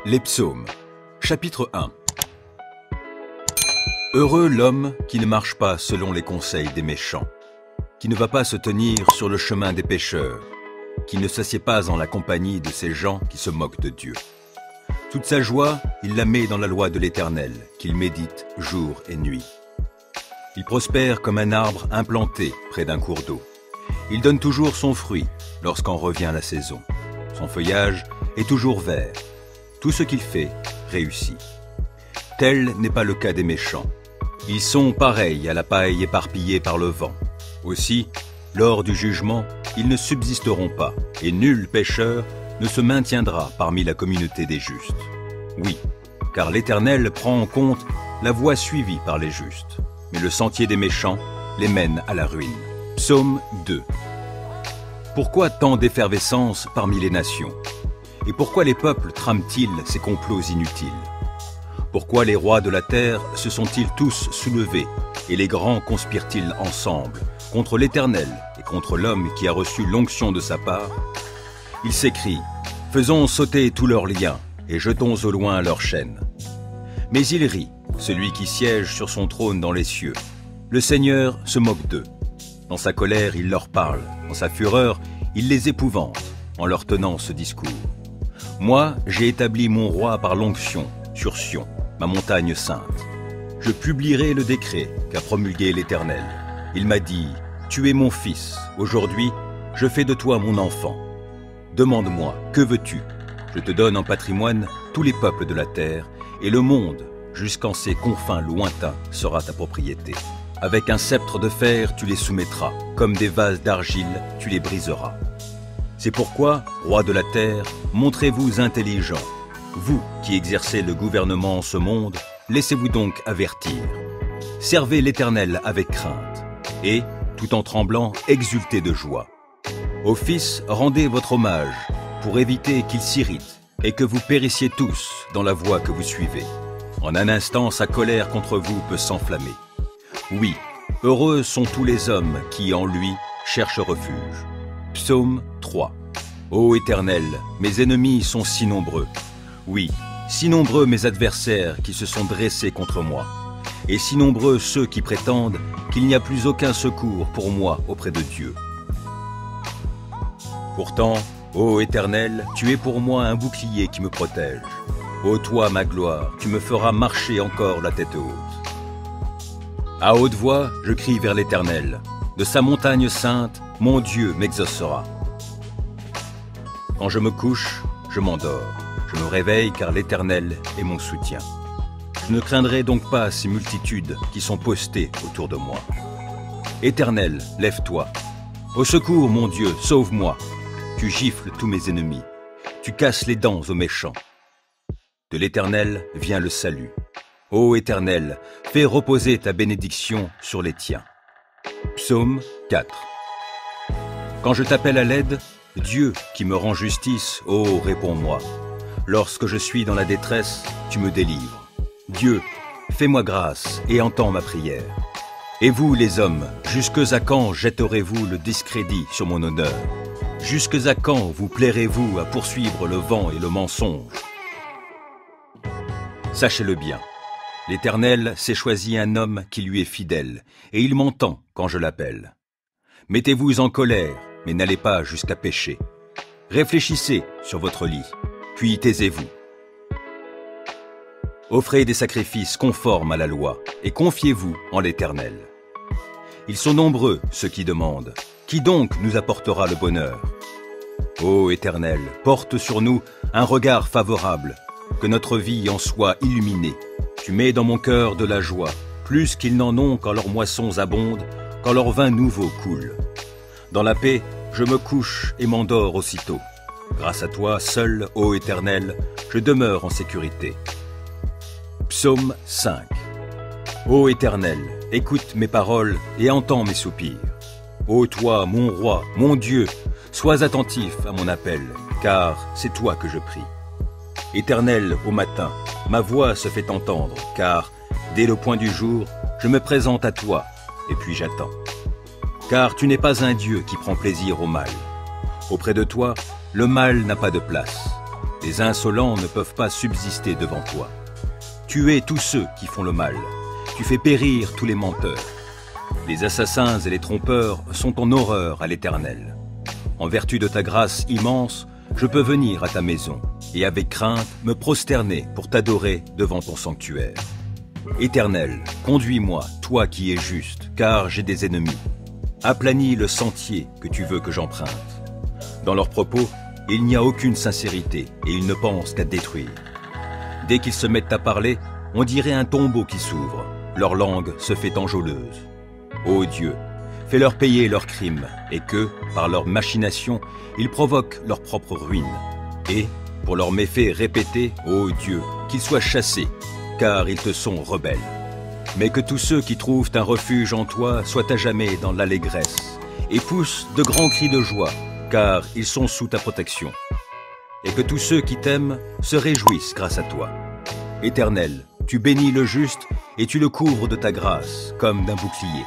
Les psaumes, chapitre 1. Heureux l'homme qui ne marche pas selon les conseils des méchants, qui ne va pas se tenir sur le chemin des pécheurs, qui ne s'assied pas en la compagnie de ces gens qui se moquent de Dieu. Toute sa joie, il la met dans la loi de l'Éternel, qu'il médite jour et nuit. Il prospère comme un arbre implanté près d'un cours d'eau. Il donne toujours son fruit lorsqu'en revient la saison. Son feuillage est toujours vert. Tout ce qu'il fait réussit. Tel n'est pas le cas des méchants. Ils sont pareils à la paille éparpillée par le vent. Aussi, lors du jugement, ils ne subsisteront pas, et nul pécheur ne se maintiendra parmi la communauté des justes. Oui, car l'Éternel prend en compte la voie suivie par les justes, mais le sentier des méchants les mène à la ruine. Psaume 2. Pourquoi tant d'effervescence parmi les nations? Et pourquoi les peuples trament-ils ces complots inutiles? Pourquoi les rois de la terre se sont-ils tous soulevés et les grands conspirent-ils ensemble contre l'Éternel et contre l'homme qui a reçu l'onction de sa part? Ils s'écrient, faisons sauter tous leurs liens et jetons au loin leurs chaînes. Mais il rit, celui qui siège sur son trône dans les cieux. Le Seigneur se moque d'eux. Dans sa colère, il leur parle. Dans sa fureur, il les épouvante en leur tenant ce discours. Moi, j'ai établi mon roi par l'onction sur Sion, ma montagne sainte. Je publierai le décret qu'a promulgué l'Éternel. Il m'a dit, tu es mon fils, aujourd'hui, je fais de toi mon enfant. Demande-moi, que veux-tu? Je te donne en patrimoine tous les peuples de la terre, et le monde, jusqu'en ses confins lointains, sera ta propriété. Avec un sceptre de fer, tu les soumettras, comme des vases d'argile, tu les briseras. C'est pourquoi, rois de la terre, montrez-vous intelligents. Vous qui exercez le gouvernement en ce monde, laissez-vous donc avertir. Servez l'Éternel avec crainte, et, tout en tremblant, exultez de joie. Au Fils, rendez votre hommage, pour éviter qu'il s'irrite, et que vous périssiez tous dans la voie que vous suivez. En un instant, sa colère contre vous peut s'enflammer. Oui, heureux sont tous les hommes qui, en lui, cherchent refuge. Psaume 3. Ô Éternel, mes ennemis sont si nombreux. Oui, si nombreux mes adversaires qui se sont dressés contre moi. Et si nombreux ceux qui prétendent qu'il n'y a plus aucun secours pour moi auprès de Dieu. Pourtant, ô Éternel, tu es pour moi un bouclier qui me protège. Ô toi, ma gloire, tu me feras marcher encore la tête haute. À haute voix, je crie vers l'Éternel. De sa montagne sainte, mon Dieu m'exaucera. Quand je me couche, je m'endors. Je me réveille car l'Éternel est mon soutien. Je ne craindrai donc pas ces multitudes qui sont postées autour de moi. Éternel, lève-toi. Au secours, mon Dieu, sauve-moi. Tu gifles tous mes ennemis. Tu casses les dents aux méchants. De l'Éternel vient le salut. Ô Éternel, fais reposer ta bénédiction sur les tiens. Psaume 4. Quand je t'appelle à l'aide, Dieu qui me rend justice, ô réponds-moi. Lorsque je suis dans la détresse, tu me délivres. Dieu, fais-moi grâce et entends ma prière. Et vous, les hommes, jusque à quand jetterez-vous le discrédit sur mon honneur? Jusque à quand vous plairez-vous à poursuivre le vent et le mensonge? Sachez-le bien, l'Éternel s'est choisi un homme qui lui est fidèle, et il m'entend quand je l'appelle. Mettez-vous en colère, mais n'allez pas jusqu'à pécher. Réfléchissez sur votre lit, puis taisez-vous. Offrez des sacrifices conformes à la loi, et confiez-vous en l'Éternel. Ils sont nombreux, ceux qui demandent. Qui donc nous apportera le bonheur? Ô Éternel, porte sur nous un regard favorable, que notre vie en soit illuminée. Tu mets dans mon cœur de la joie, plus qu'ils n'en ont quand leurs moissons abondent, quand leur vin nouveau coule. Dans la paix, je me couche et m'endors aussitôt. Grâce à toi, seul, ô Éternel, je demeure en sécurité. Psaume 5. Ô Éternel, écoute mes paroles et entends mes soupirs. Ô toi, mon roi, mon Dieu, sois attentif à mon appel, car c'est toi que je prie. Éternel, au matin, ma voix se fait entendre, car, dès le point du jour, je me présente à toi, et puis j'attends. Car tu n'es pas un Dieu qui prend plaisir au mal. Auprès de toi, le mal n'a pas de place. Les insolents ne peuvent pas subsister devant toi. Tu hais tous ceux qui font le mal. Tu fais périr tous les menteurs. Les assassins et les trompeurs sont en horreur à l'Éternel. En vertu de ta grâce immense, je peux venir à ta maison et avec crainte me prosterner pour t'adorer devant ton sanctuaire. Éternel, conduis-moi, toi qui es juste, car j'ai des ennemis. Aplanis le sentier que tu veux que j'emprunte. Dans leurs propos, il n'y a aucune sincérité et ils ne pensent qu'à détruire. Dès qu'ils se mettent à parler, on dirait un tombeau qui s'ouvre. Leur langue se fait enjôleuse. Ô Dieu, fais-leur payer leurs crimes et que, par leurs machinations, ils provoquent leur propre ruine. Et, pour leurs méfaits répétés, ô Dieu, qu'ils soient chassés, car ils te sont rebelles. Mais que tous ceux qui trouvent un refuge en toi soient à jamais dans l'allégresse et poussent de grands cris de joie, car ils sont sous ta protection. Et que tous ceux qui t'aiment se réjouissent grâce à toi. Éternel, tu bénis le juste et tu le couvres de ta grâce comme d'un bouclier.